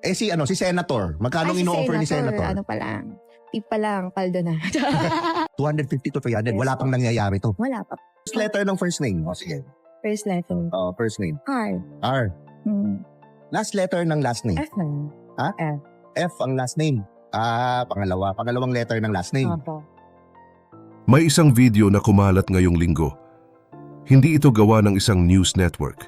Si Senator. Magkano Si ino-offer ni Senator? Ano pa lang. Tip pa lang, paldo na. 250 to 300. Yes, Wala pang nangyayari to. Wala pa. First letter ng first name. O, sige. First letter. First name. R. R. Hmm. Last letter ng last name. F na. Ha? F. F ang last name. Pangalawa. Pangalawang letter ng last name. Opo. May isang video na kumalat ngayong linggo. Hindi ito gawa ng isang news network.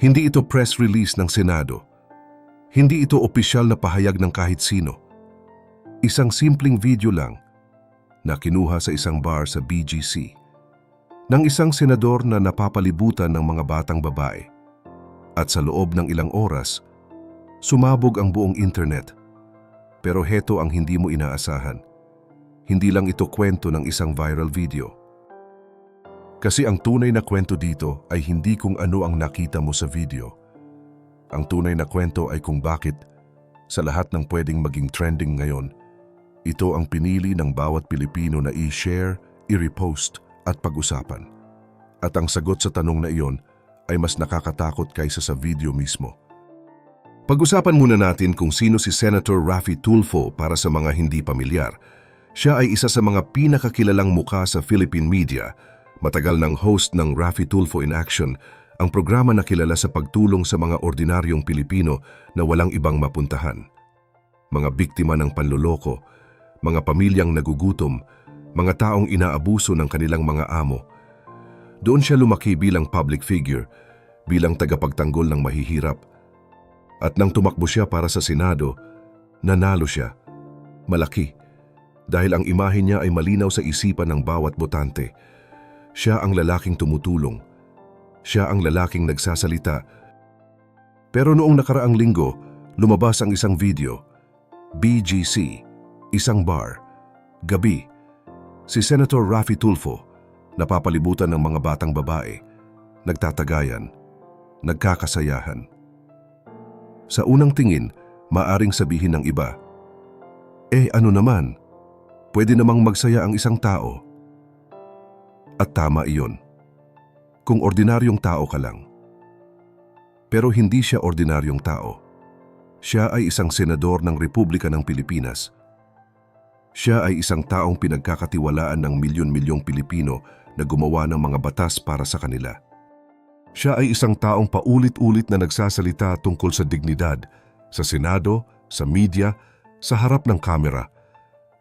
Hindi ito press release ng Senado. Hindi ito opisyal na pahayag ng kahit sino. Isang simpleng video lang na kinuha sa isang bar sa BGC ng isang senador na napapalibutan ng mga batang babae. At sa loob ng ilang oras, sumabog ang buong internet. Pero heto ang hindi mo inaasahan. Hindi lang ito kwento ng isang viral video. Kasi ang tunay na kwento dito ay hindi kung ano ang nakita mo sa video. Ang tunay na kwento ay kung bakit, sa lahat ng pwedeng maging trending ngayon, ito ang pinili ng bawat Pilipino na i-share, i-repost at pag-usapan. At ang sagot sa tanong na iyon ay mas nakakatakot kaysa sa video mismo. Pag-usapan muna natin kung sino si Senator Raffy Tulfo para sa mga hindi pamilyar. Siya ay isa sa mga pinakakilalang mukha sa Philippine media. Matagal ng host ng Raffy Tulfo in Action, ang programa na kilala sa pagtulong sa mga ordinaryong Pilipino na walang ibang mapuntahan. Mga biktima ng panloloko, mga pamilyang nagugutom, mga taong inaabuso ng kanilang mga amo. Doon siya lumaki bilang public figure, bilang tagapagtanggol ng mahihirap. At nang tumakbo siya para sa Senado, nanalo siya. Malaki. Dahil ang imahe niya ay malinaw sa isipan ng bawat botante. Siya ang lalaking tumutulong. Siya ang lalaking nagsasalita. Pero noong nakaraang linggo, lumabas ang isang video. BGC, isang bar. Gabi. Si Senator Raffy Tulfo, napapalibutan ng mga batang babae, nagtatagayan, nagkakasayahan. Sa unang tingin, maaring sabihin ng iba, ano naman, pwede namang magsaya ang isang tao. At tama iyon. Kung ordinaryong tao ka lang. Pero hindi siya ordinaryong tao. Siya ay isang senador ng Republika ng Pilipinas. Siya ay isang taong pinagkakatiwalaan ng milyon-milyong Pilipino na gumawa ng mga batas para sa kanila. Siya ay isang taong paulit-ulit na nagsasalita tungkol sa dignidad, sa Senado, sa media, sa harap ng kamera.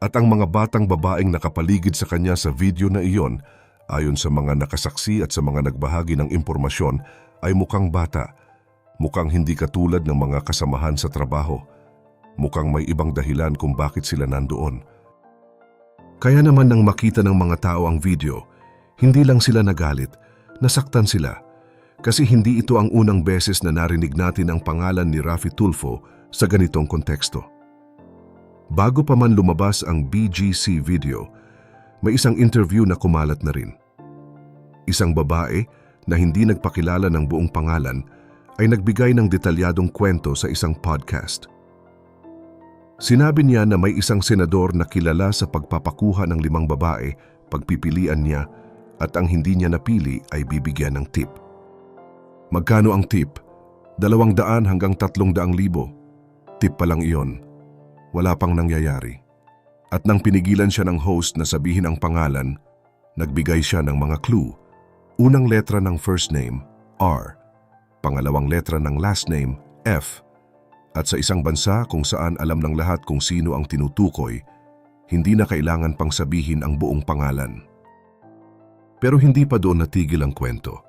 At ang mga batang babaeng nakapaligid sa kanya sa video na iyon, ayon sa mga nakasaksi at sa mga nagbahagi ng impormasyon, ay mukhang bata, mukhang hindi katulad ng mga kasamahan sa trabaho, mukhang may ibang dahilan kung bakit sila nandoon. Kaya naman nang makita ng mga tao ang video, hindi lang sila nagalit, nasaktan sila. Kasi hindi ito ang unang beses na narinig natin ang pangalan ni Raffy Tulfo sa ganitong konteksto. Bago pa man lumabas ang BGC video, may isang interview na kumalat na rin. Isang babae na hindi nagpakilala ng buong pangalan ay nagbigay ng detalyadong kwento sa isang podcast. Sinabi niya na may isang senador na kilala sa pagpapakuha ng 5 babae, pagpipilian niya, at ang hindi niya napili ay bibigyan ng tip. Magkano ang tip? 200 hanggang 300,000. Tip pa lang iyon. Wala pang nangyayari. At nang pinigilan siya ng host na sabihin ang pangalan, nagbigay siya ng mga clue. Unang letra ng first name, R. Pangalawang letra ng last name, F. At sa isang bansa kung saan alam ng lahat kung sino ang tinutukoy, hindi na kailangan pang sabihin ang buong pangalan. Pero hindi pa doon natigil ang kwento.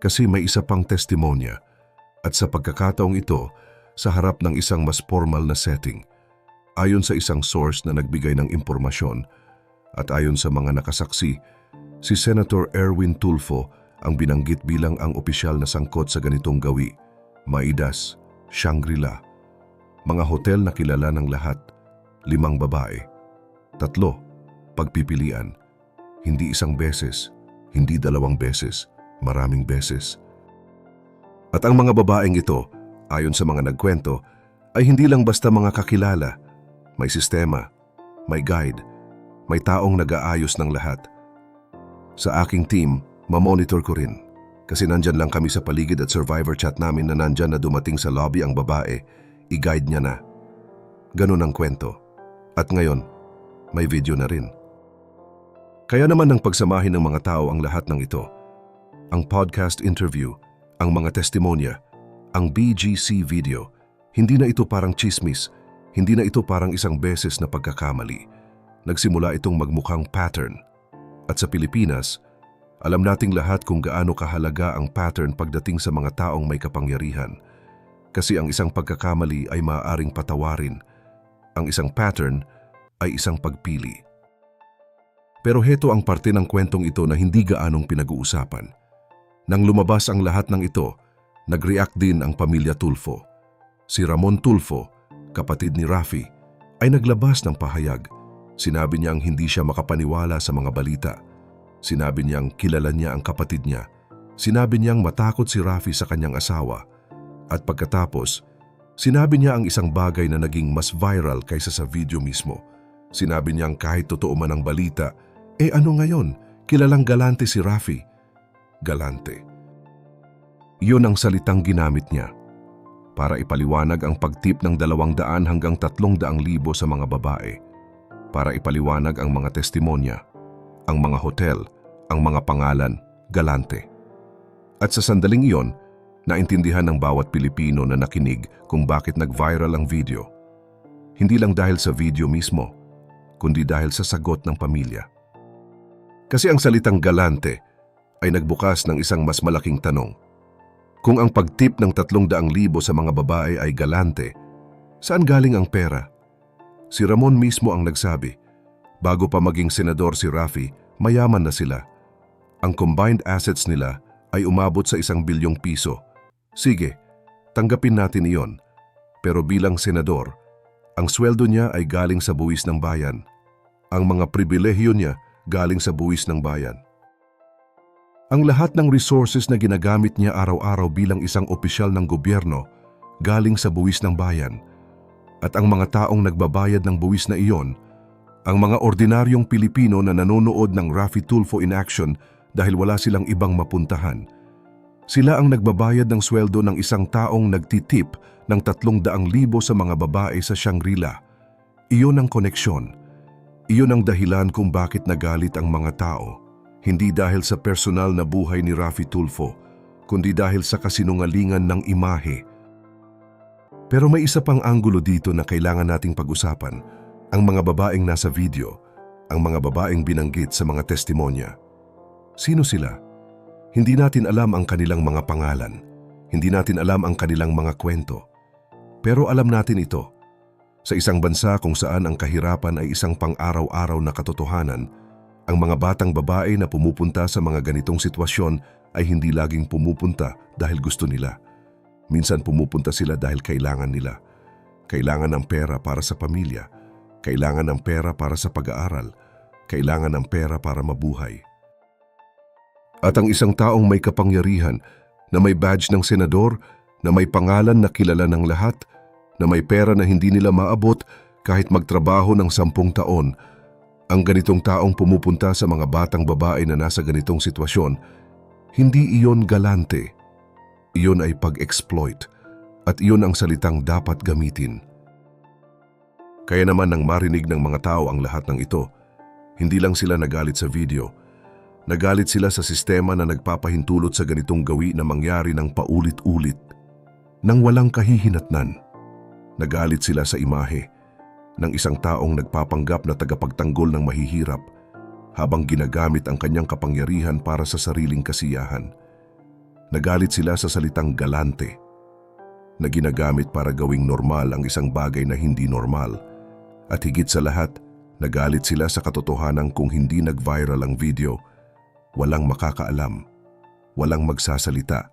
Kasi may isa pang testimonya at sa pagkakataong ito, sa harap ng isang mas formal na setting, ayon sa isang source na nagbigay ng impormasyon at ayon sa mga nakasaksi, si Senator Erwin Tulfo ang binanggit bilang ang opisyal na sangkot sa ganitong gawi, Maidas, Shangri-La, mga hotel na kilala ng lahat, 5 babae, 3, pagpipilian, hindi isang beses, hindi 2 beses, maraming beses. At ang mga babaeng ito, ayon sa mga nagkwento, ay hindi lang basta mga kakilala. May sistema, may guide, may taong nag-aayos ng lahat. Sa aking team, mamonitor ko rin. Kasi nandyan lang kami sa paligid at survivor chat namin na nandyan na dumating sa lobby ang babae. i-guide niya na. Ganun ang kwento. At ngayon, may video na rin. Kaya naman nang pagsamahin ng mga tao ang lahat ng ito, ang podcast interview, ang mga testimonya, ang BGC video, hindi na ito parang chismis, hindi na ito parang isang beses na pagkakamali. Nagsimula itong magmukhang pattern. At sa Pilipinas, alam nating lahat kung gaano kahalaga ang pattern pagdating sa mga taong may kapangyarihan. Kasi ang isang pagkakamali ay maaaring patawarin. Ang isang pattern ay isang pagpili. Pero heto ang parte ng kwentong ito na hindi gaanong pinag-uusapan. Nang lumabas ang lahat ng ito, nag-react din ang pamilya Tulfo. Si Ramon Tulfo, kapatid ni Rafi, ay naglabas ng pahayag. Sinabi niyang hindi siya makapaniwala sa mga balita. Sinabi niyang kilala niya ang kapatid niya. Sinabi niyang matakot si Rafi sa kanyang asawa. At pagkatapos, sinabi niya ang isang bagay na naging mas viral kaysa sa video mismo. Sinabi niyang kahit totoo man ang balita, ano ngayon? Kilalang galante si Rafi. Galante. Iyon ang salitang ginamit niya para ipaliwanag ang pagtip ng 200 hanggang 300,000 sa mga babae. Para ipaliwanag ang mga testimonya, ang mga hotel, ang mga pangalan, galante. At sa sandaling iyon, naintindihan ng bawat Pilipino na nakinig kung bakit nag-viral ang video. Hindi lang dahil sa video mismo, kundi dahil sa sagot ng pamilya. Kasi ang salitang galante ay nagbukas ng isang mas malaking tanong. Kung ang pagtip ng 300,000 sa mga babae ay galante, saan galing ang pera? Si Ramon mismo ang nagsabi, bago pa maging senador si Rafi, mayaman na sila. Ang combined assets nila ay umabot sa 1 bilyong piso. Sige, tanggapin natin iyon. Pero bilang senador, ang sweldo niya ay galing sa buwis ng bayan. Ang mga pribilehiyo niya galing sa buwis ng bayan. Ang lahat ng resources na ginagamit niya araw-araw bilang isang opisyal ng gobyerno galing sa buwis ng bayan. At ang mga taong nagbabayad ng buwis na iyon, ang mga ordinaryong Pilipino na nanonood ng Rafi Tulfo in action dahil wala silang ibang mapuntahan. Sila ang nagbabayad ng sweldo ng isang taong nagtitip ng 300,000 sa mga babae sa Shangri-La. Iyon ang koneksyon. Iyon ang dahilan kung bakit nagalit ang mga tao. Hindi dahil sa personal na buhay ni Rafi Tulfo, kundi dahil sa kasinungalingan ng imahe. Pero may isa pang anggulo dito na kailangan nating pag-usapan. Ang mga babaeng nasa video, ang mga babaeng binanggit sa mga testimonya. Sino sila? Hindi natin alam ang kanilang mga pangalan. Hindi natin alam ang kanilang mga kwento. Pero alam natin ito. Sa isang bansa kung saan ang kahirapan ay isang pang-araw-araw na katotohanan, ang mga batang babae na pumupunta sa mga ganitong sitwasyon ay hindi laging pumupunta dahil gusto nila. Minsan pumupunta sila dahil kailangan nila. Kailangan ng pera para sa pamilya. Kailangan ng pera para sa pag-aaral. Kailangan ng pera para mabuhay. At ang isang taong may kapangyarihan, na may badge ng senador, na may pangalan na kilala ng lahat, na may pera na hindi nila maabot kahit magtrabaho ng 10 taon, ang ganitong taong pumupunta sa mga batang babae na nasa ganitong sitwasyon, hindi iyon galante. Iyon ay pag-exploit at iyon ang salitang dapat gamitin. Kaya naman nang marinig ng mga tao ang lahat ng ito, hindi lang sila nagalit sa video, nagalit sila sa sistema na nagpapahintulot sa ganitong gawi na mangyari ng paulit-ulit, nang walang kahihinatnan. Nagalit sila sa imahe ng isang taong nagpapanggap na tagapagtanggol ng mahihirap habang ginagamit ang kanyang kapangyarihan para sa sariling kasiyahan. Nagalit sila sa salitang galante na ginagamit para gawing normal ang isang bagay na hindi normal. At higit sa lahat, nagalit sila sa katotohanan kung hindi nag-viral ang video, walang makakaalam, walang magsasalita,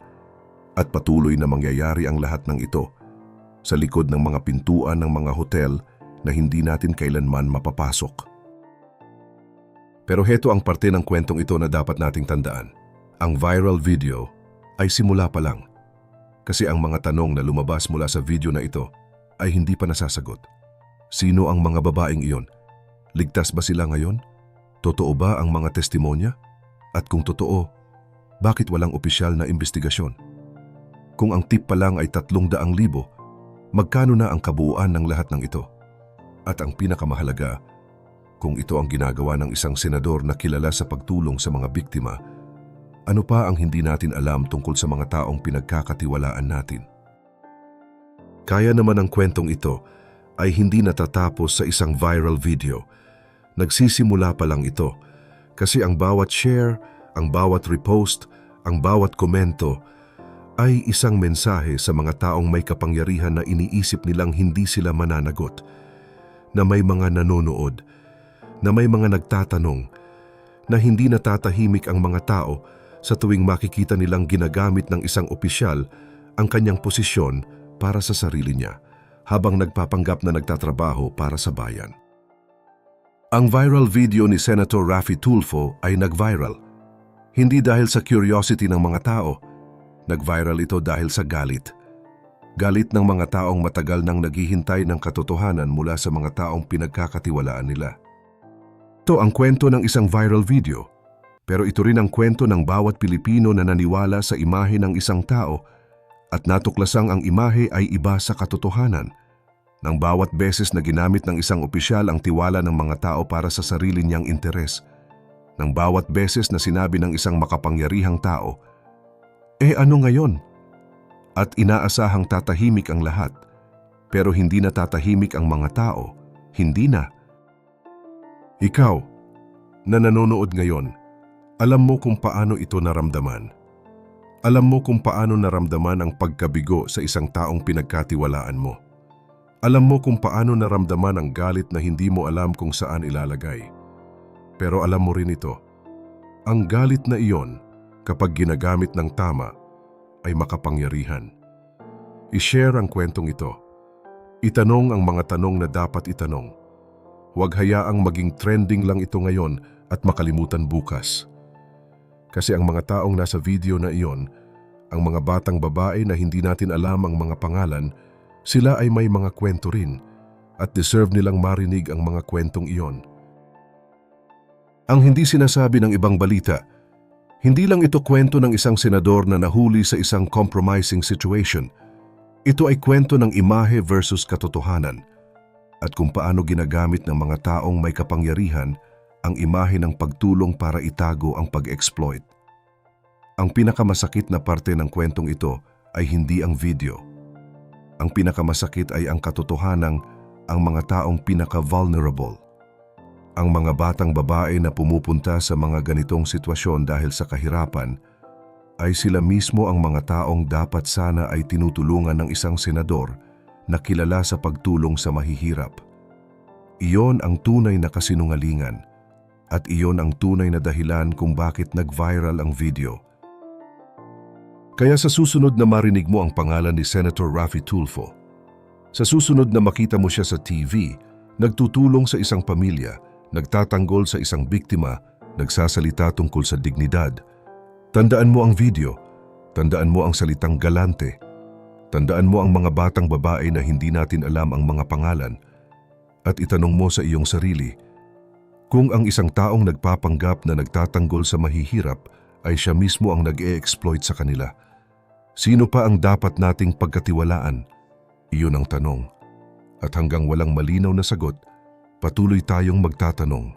at patuloy na mangyayari ang lahat ng ito sa likod ng mga pintuan ng mga hotel na hindi natin kailanman mapapasok. Pero heto ang parte ng kwentong ito na dapat nating tandaan. Ang viral video ay simula pa lang. Kasi ang mga tanong na lumabas mula sa video na ito ay hindi pa nasasagot. Sino ang mga babaeng iyon? Ligtas ba sila ngayon? Totoo ba ang mga testimonya? At kung totoo, bakit walang opisyal na investigasyon? Kung ang tip pa lang ay 300,000, Magkano na ang kabuuan ng lahat ng ito? At ang pinakamahalaga, kung ito ang ginagawa ng isang senador na kilala sa pagtulong sa mga biktima, ano pa ang hindi natin alam tungkol sa mga taong pinagkakatiwalaan natin? Kaya naman ang kwentong ito ay hindi natatapos sa isang viral video. Nagsisimula pa lang ito kasi ang bawat share, ang bawat repost, ang bawat komento ay isang mensahe sa mga taong may kapangyarihan na iniisip nilang hindi sila mananagot, na may mga nanonood, na may mga nagtatanong, na hindi natatahimik ang mga tao sa tuwing makikita nilang ginagamit ng isang opisyal ang kanyang posisyon para sa sarili niya, habang nagpapanggap na nagtatrabaho para sa bayan. Ang viral video ni Senator Raffy Tulfo ay nag-viral. Hindi dahil sa curiosity ng mga tao, nag-viral ito dahil sa galit. Galit ng mga taong matagal nang naghihintay ng katotohanan mula sa mga taong pinagkakatiwalaan nila. Ito ang kwento ng isang viral video, pero ito rin ang kwento ng bawat Pilipino na naniwala sa imahe ng isang tao at natuklasang ang imahe ay iba sa katotohanan. Nang bawat beses na ginamit ng isang opisyal ang tiwala ng mga tao para sa sarili niyang interes, nang bawat beses na sinabi ng isang makapangyarihang tao, ano ngayon? At inaasahang tatahimik ang lahat, pero hindi na tatahimik ang mga tao, hindi na. Ikaw, na nanonood ngayon, alam mo kung paano ito naramdaman. Alam mo kung paano naramdaman ang pagkabigo sa isang taong pinagkatiwalaan mo. Alam mo kung paano naramdaman ang galit na hindi mo alam kung saan ilalagay. Pero alam mo rin ito, ang galit na iyon, kapag ginagamit ng tama, ay makapangyarihan. I-share ang kwentong ito. Itanong ang mga tanong na dapat itanong. Huwag hayaang maging trending lang ito ngayon at makalimutan bukas. Kasi ang mga taong nasa video na iyon, ang mga batang babae na hindi natin alam ang mga pangalan, sila ay may mga kwento rin at deserve nilang marinig ang mga kwentong iyon. Ang hindi sinasabi ng ibang balita, hindi lang ito kwento ng isang senador na nahuli sa isang compromising situation. Ito ay kwento ng imahe versus katotohanan at kung paano ginagamit ng mga taong may kapangyarihan ang imahe ng pagtulong para itago ang pag-exploit. Ang pinakamasakit na parte ng kwentong ito ay hindi ang video. Ang pinakamasakit ay ang katotohanang ang mga taong pinaka-vulnerable. Ang mga batang babae na pumupunta sa mga ganitong sitwasyon dahil sa kahirapan ay sila mismo ang mga taong dapat sana ay tinutulungan ng isang senador na kilala sa pagtulong sa mahihirap. Iyon ang tunay na kasinungalingan at iyon ang tunay na dahilan kung bakit nag-viral ang video. Kaya sa susunod na marinig mo ang pangalan ni Senator Raffy Tulfo, sa susunod na makita mo siya sa TV, nagtutulong sa isang pamilya, nagtatanggol sa isang biktima, nagsasalita tungkol sa dignidad, tandaan mo ang video, tandaan mo ang salitang galante, tandaan mo ang mga batang babae na hindi natin alam ang mga pangalan, at itanong mo sa iyong sarili, kung ang isang taong nagpapanggap na nagtatanggol sa mahihirap ay siya mismo ang nag-e-exploit sa kanila, sino pa ang dapat nating pagkatiwalaan? Iyon ang tanong. At hanggang walang malinaw na sagot, patuloy tayong magtatanong.